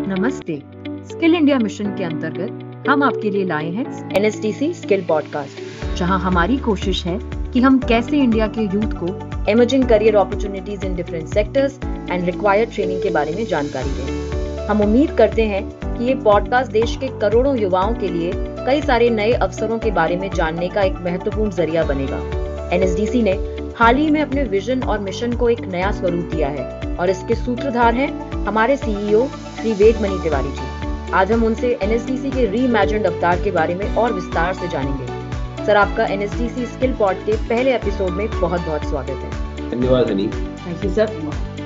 नमस्ते। Skill India mission के अंतर्गत हम आपके लिए लाए हैं NSDC स्किल पॉडकास्ट, जहां हमारी कोशिश है कि हम कैसे इंडिया के यूथ को emerging career opportunities in different sectors and required training के बारे में जानकारी दें। हम उम्मीद करते हैं कि ये पॉडकास्ट देश के करोड़ों युवाओं के लिए कई सारे नए अवसरों के बारे में जानने का एक महत्वपूर्ण जरिया बनेगा। NSDC ने हाल ही में अपने विजन और मिशन को एक नया स्वरूप दिया है और इसके सूत्रधार हैं हमारे CEO श्री वेदमणि तिवारी जी। आज हम उनसे NSDC के रीइमेजिन्ड अवतार के बारे में और विस्तार से जानेंगे। सर, आपका NSDC स्किल पॉड के पहले एपिसोड में बहुत बहुत स्वागत है। धन्यवाद Honey. Thank you sir.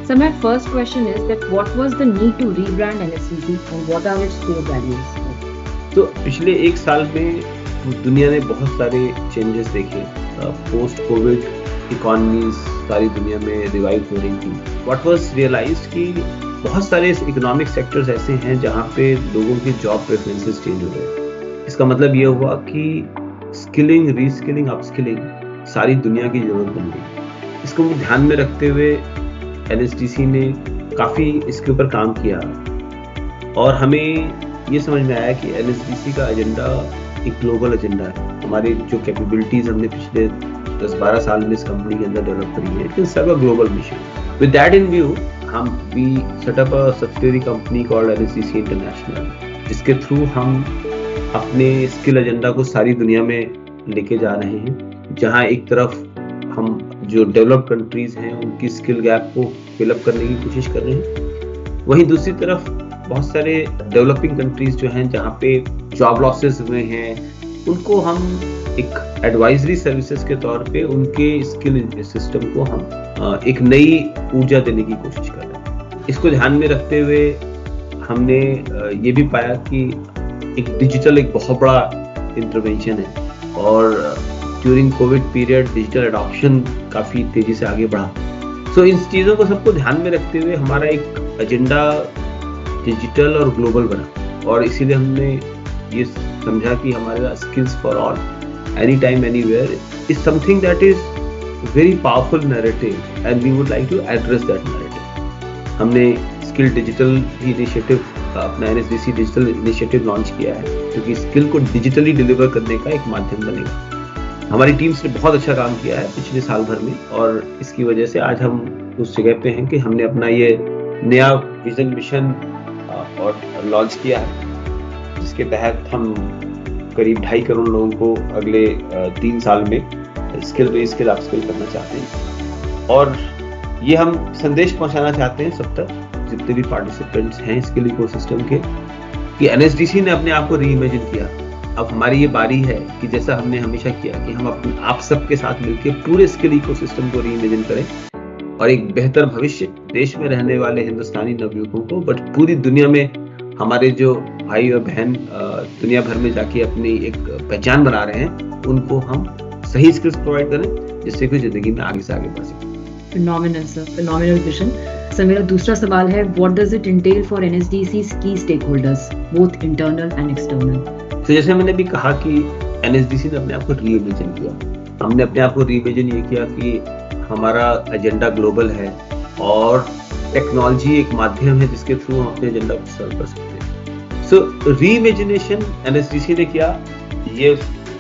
So my first question is that what was the need to rebrand NSDC and what are its core values? तो पिछले एक साल में दुनिया ने बहुत सारे चेंजेस देखे। पोस्ट कोविड इकोनॉमीज सारी दुनिया में रिवाइव हो रही थी। व्हाट वाज रियलाइज्ड कि बहुत सारे इकोनॉमिक सेक्टर्स ऐसे हैं जहाँ पे लोगों के जॉब प्रेफरेंसेस चेंज हो गए। इसका मतलब ये हुआ कि स्किलिंग, रीस्किलिंग, अपस्किलिंग सारी दुनिया की जरूरत बन गई। इसको ध्यान में रखते हुए NSDC ने काफ़ी इसके ऊपर काम किया और हमें ये समझ में आया कि NSDC का एजेंडा एक ग्लोबल एजेंडा है। हमारी जो कैपेबिलिटीज हमने पिछले 10-12 साल में इस कंपनी के अंदर डेवलप करी है, it's a global mission. With that in view we set up a subsidiary company called NSDC international, जिसके थ्रू हम अपने स्किल एजेंडा को सारी दुनिया में लेके जा रहे हैं। जहाँ एक तरफ हम जो डेवलप्ड कंट्रीज हैं उनकी स्किल गैप को फिलअप करने की कोशिश कर रहे हैं, वहीं दूसरी तरफ बहुत सारे डेवलपिंग कंट्रीज जो हैं जहाँ पे जॉब लॉसेस हुए हैं, उनको हम एक एडवाइजरी सर्विसेज के तौर पे उनके स्किल सिस्टम को हम एक नई ऊर्जा देने की कोशिश कर रहे हैं। इसको ध्यान में रखते हुए हमने ये भी पाया कि एक डिजिटल एक बहुत बड़ा इंटरवेंशन है और during Covid period digital adoption काफ़ी तेजी से आगे बढ़ा। सो इन चीज़ों को सबको ध्यान में रखते हुए हमारा एक एजेंडा डिजिटल और ग्लोबल बना और इसीलिए हमने ये समझा कि हमारा skills for all any time anywhere is something that is very powerful narrative and we would like to address that narrative. हमने स्किल डिजिटल इनिशिएटिव अपना NSDC डिजिटल इनिशिएटिव लॉन्च किया है, क्योंकि स्किल को डिजिटली डिलीवर करने का एक माध्यम बनेगा। हमारी टीम्स ने बहुत अच्छा काम किया है पिछले साल भर में और इसकी वजह से आज हम उस जगह पे हैं कि हमने अपना ये नया विजन मिशन और लॉन्च किया है, जिसके तहत हम करीब 2.5 करोड़ लोगों को अगले 3 साल में स्किल रीस्किल अपस्किल करना चाहते हैं। और ये हम संदेश पहुंचाना चाहते हैं सब तक जितने भी पार्टिसिपेंट्स हैं स्किल इकोसिस्टम के, कि NSDC ने अपने आप को रीइमेजिन किया। अब हमारी ये बारी है कि जैसा हमने हमेशा किया कि हम अपने आप सबके साथ मिलकर पूरे स्किल इकोसिस्टम को रीइमेजिन करें और एक बेहतर भविष्य देश में रहने वाले हिंदुस्तानी नवयुवकों को, बट पूरी दुनिया में हमारे जो भाई और बहन दुनिया भर में जाके अपनी एक पहचान बना रहे हैं, उनको हम सही स्किल्स प्रोवाइड करें जिससे कि जिंदगी में आगे से आगे बढ़ सके। Phenomenal sir, phenomenal vision. Sir, मेरा दूसरा सवाल है, what does it entail for NSDC's key stakeholders, both internal and external? तो जैसे मैंने भी कहा कि NSDC ने अपने आप को रीइमेजिन किया। हमने अपने आप को रीइमेजिन ये किया कि हमारा एजेंडा ग्लोबल है और टेक्नोलॉजी एक माध्यम है जिसके थ्रू हम अपने एजेंडा को सर्व कर सकते हैं। सो रीइमेजिनेशन NSDC ने किया। ये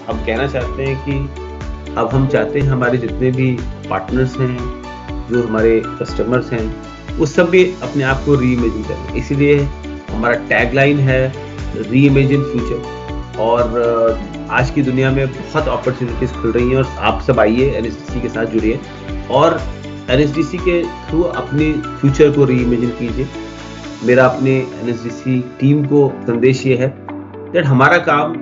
हम कहना चाहते हैं कि अब हम चाहते हैं हमारे जितने भी पार्टनर्स हैं, जो हमारे कस्टमर्स हैं, वो सब भी अपने आप को रीइमेजिन करें। इसीलिए हमारा टैगलाइन है रीइमेजिन फ्यूचर। और आज की दुनिया में बहुत अपॉर्चुनिटीज खुल रही हैं और आप सब आइए NSDC के साथ जुड़िए और NSDC के थ्रू अपने फ्यूचर को रीइमेजिन कीजिए। मेरा अपने NSDC टीम को संदेश ये है कि हमारा काम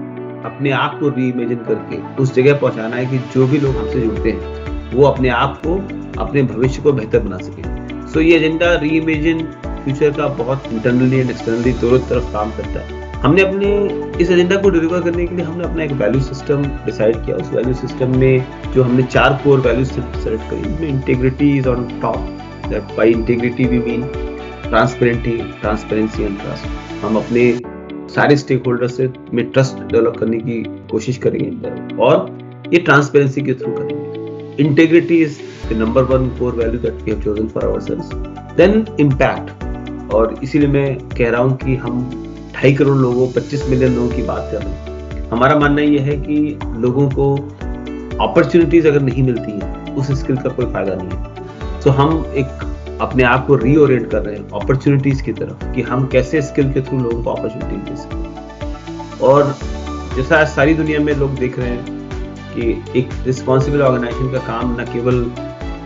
अपने आप को रीइमेजिन करके उस जगह पहुंचाना है कि जो भी लोग हमसे जुड़ते हैं वो अपने आप को, अपने भविष्य को बेहतर बना सके। सो ये एजेंडा रीइमेजिन फ्यूचर का बहुत इंटरनली एंड एक्सटर्नली दोनों तरफ काम करता है। हमने अपने इस एजेंडा को डिलीवर करने के लिए हमने अपना एक वैल्यू सिस्टम डिसाइड किया। उस वैल्यू सिस्टम में जो हमने 4 कोर वैल्यूज सेलेक्ट करी, उसमें integrity is on top. That by integrity we mean transparency and trust. हम अपने सारे स्टेक होल्डर्स से में ट्रस्ट डेवलप करने की कोशिश करेंगे और ये ट्रांसपेरेंसी के थ्रू करेंगे। Integrity is the number 1 core value that we have chosen for ourselves. Then impact. और इसीलिए मैं कह रहा हूँ कि हम 2.5 करोड़ लोगों, 25 मिलियन लोगों की बात कर रहे हैं। हमारा मानना यह है कि लोगों को अपॉर्चुनिटीज अगर नहीं मिलती हैं, उस स्किल का कोई फायदा नहीं है। तो हम एक अपने आप को रीओरिएंट कर रहे हैं अपॉर्चुनिटीज की तरफ, कि हम कैसे स्किल के थ्रू लोगों को अपॉर्चुनिटीज दे सकते। और जैसा आज सारी दुनिया में लोग देख रहे हैं कि एक रिस्पॉन्सिबल ऑर्गेनाइजेशन का काम न केवल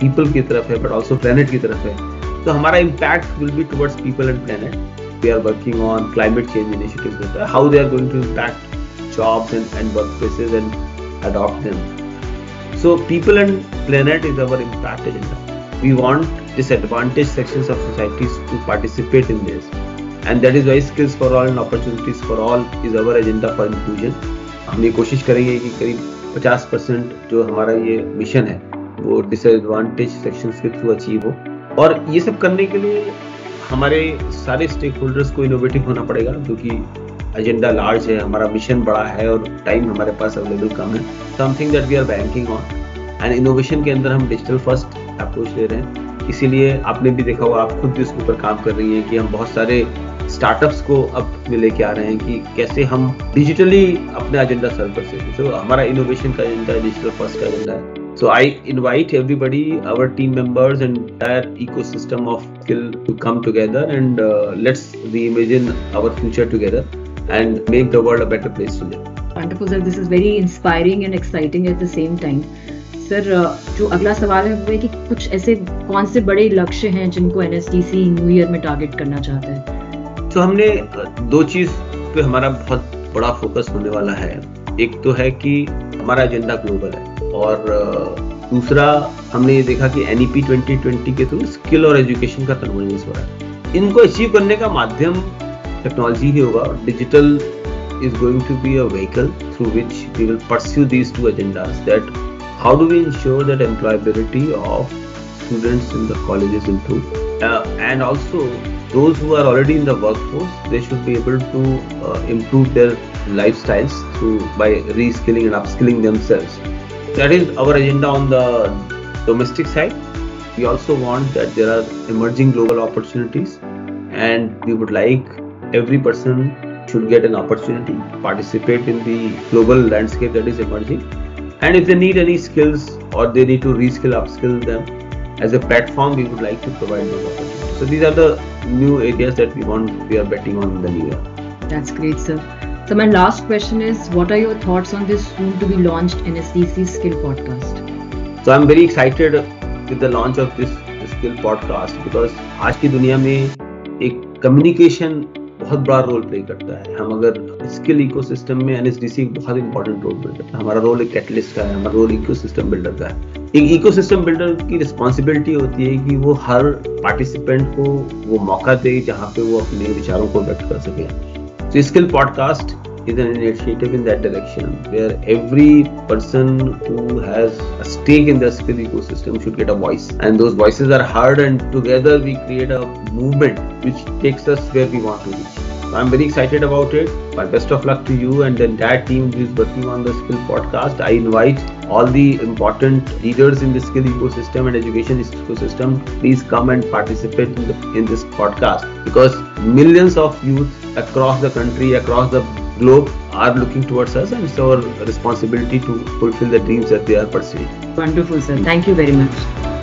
पीपल की तरफ है बट ऑल्सो प्लेनेट की तरफ है, तो हमारा impact will be towards people and planet. We are working on climate change initiatives, how they are going to impact jobs and workplaces and adopt them. So people and planet is our impact agenda. We want disadvantaged sections of societies to participate in this, and that is why skills for all and opportunities for all is our agenda for inclusion. हम ये कोशिश करेंगे कि करीब 50% जो हमारा ये mission है वो disadvantaged sections के थ्रू अचीव हो। और ये सब करने के लिए हमारे सारे स्टेक होल्डर्स को इनोवेटिव होना पड़ेगा, क्योंकि एजेंडा लार्ज है, हमारा मिशन बड़ा है और टाइम हमारे पास अवेलेबल कम है। Something that we are banking on, and innovation के अंदर हम डिजिटल फर्स्ट अप्रोच ले रहे हैं। इसीलिए आपने भी देखा होगा, आप खुद भी इसके ऊपर काम कर रही हैं कि हम बहुत सारे स्टार्टअप्स को अब में लेके आ रहे हैं कि कैसे हम डिजिटली अपना एजेंडा सर्व कर सकें। तो हमारा इनोवेशन का एजेंडा है, डिजिटल फर्स्ट का एजेंडा है। So I invite everybody, our team members and entire ecosystem of skill to come together and let's reimagine our future together and make the world a better place to live. Wonderful sir, this is very inspiring and exciting at the same time. Sir, जो अगला सवाल है वो है कि कुछ ऐसे कौन से बड़े लक्ष्य हैं जिनको NSDC न्यू ईयर में टारगेट करना चाहता है? तो हमने 2 चीज पे हमारा बहुत बड़ा फोकस होने वाला है। एक तो है कि हमारा एजेंडा ग्लोबल है, और दूसरा हमने ये देखा कि NEP 2020 के थ्रू स्किल और एजुकेशन का कन्वर्जेंस हो रहा है। इनको अचीव करने का माध्यम टेक्नोलॉजी ही होगा। Digital is going to be a vehicle through which we will pursue these 2 agendas. That how do we ensure that employability of students in the colleges improve, and also those who are already in the workforce, they should be able to improve their lifestyles through by reskilling and upskilling themselves. That is our agenda on the domestic side. We also want that there are emerging global opportunities, and we would like every person should get an opportunity to participate in the global landscape that is emerging. And if they need any skills or they need to reskill, upskill them, as a platform we would like to provide those opportunities. So these are the new areas that we are betting on in the new year. That's great, sir. So my last question is, what are your thoughts on this soon to be launched NSDC Skill Podcast? So I'm very excited with the launch of this Skill Podcast, because आज की दुनिया में एक communication बहुत बड़ा role play करता है। हम अगर स्किल इकोसिस्टम में NSDC एक बहुत इंपॉर्टेंट रोल प्ले करता है। हमारा रोल एक कैटलिस्ट का है, हमारा रोल इकोसिस्टम बिल्डर का है। एक इकोसिस्टम बिल्डर की रिस्पॉन्सिबिलिटी होती है कि वो हर पार्टिसिपेंट को वो मौका दे जहाँ पे वो अपने विचारों को व्यक्त कर सके। तो skill podcast is an initiative in that direction, where every person who has a stake in the skill ecosystem should get a voice, and those voices are heard, and together we create a movement which takes us where we want to reach. So I'm very excited about it. My best of luck to you and the entire team who is working on the Skill Podcast. I invite all the important leaders in the skill ecosystem and education ecosystem. Please come and participate in this podcast, because millions of youth across the country, across the globe are looking towards us, and it's our responsibility to fulfill the dreams that they are pursuing. Wonderful, sir. Thank you very much.